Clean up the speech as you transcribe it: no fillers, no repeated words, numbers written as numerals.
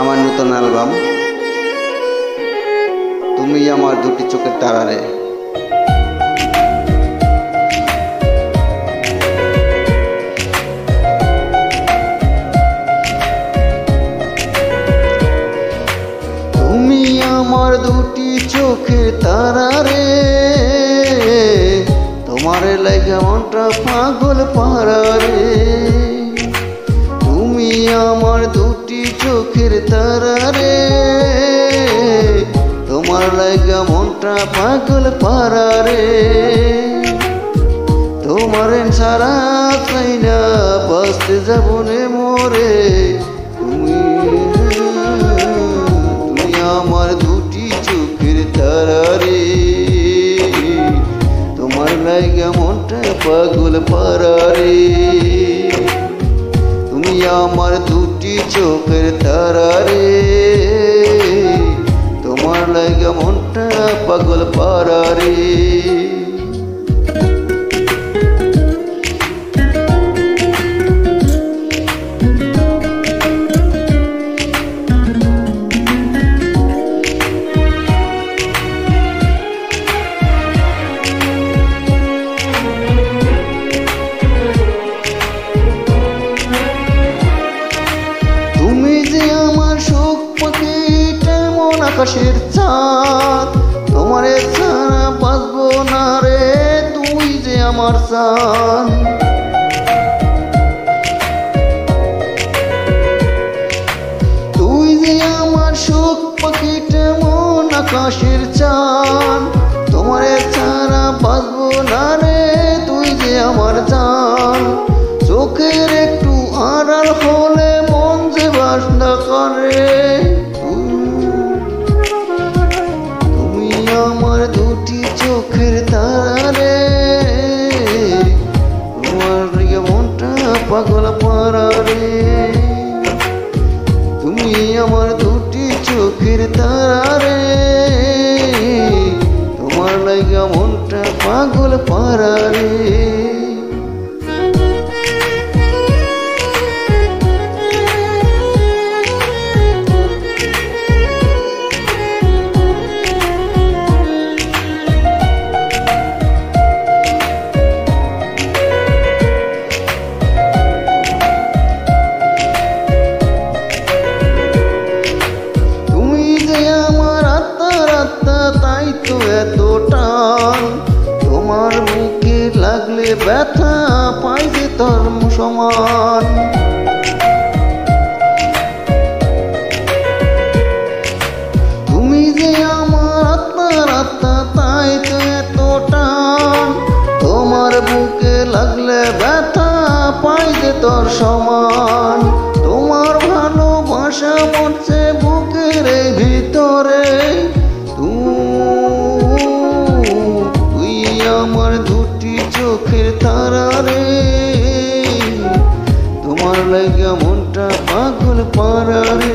আমার নতুন অ্যালবাম তুমি আমার দুটি চোখের তারা রে। তুমি আমার দুটি চোখের তারা রে, তোমার লাগা মনটা পাগল পারা রে। তুমি আমার দুটি চোখের তারা রে, তোমার লাগা মনটা পাগল পারা রে। তোমার সারা চাই না বাঁচতে যাব নে মোরে। তুমি আমার দুটি চোখের তারা রে, তোমার লাগা মনটা পাগল পারা রে। তুমি আমার দুটি চোখের তারা রে, তোমার লাগা মনটা পাগল পারা রে। আকাশের চাঁদ, তোমারে ছাড়া বাঁচবো না রে, তুই যে আমার চাঁদ। তুই যে আমার সুখ পাখিটা মন আকাশের চাঁদ, তোমারে ছাড়া বাঁচবো না রে, তুই যে আমার চাঁদ। চোখের একটু আড়াল হলে মন যে বাসনা করে। আমার দুটি চোখের তারা রে, তোমার লাগা মনটা পাগল পারা রে। তুমি আমার দুটি চোখের তারা রে, তোমার লাগা মনটা পাগল পারা রে। তোমার মুখে লাগলে ব্যথা পাই যে তোর সমান। তুমি যে আমার আত্মার আত্মা তাই তো এত টান, তোমার বুকে লাগলে ব্যথা পাই যে তোর সমান। তোমার ভালোবাসা মরছে বুকের ভিতরে, আমার দুটি চোখের তারা রে, তোমার লাগা মনটা পাগল পারা রে।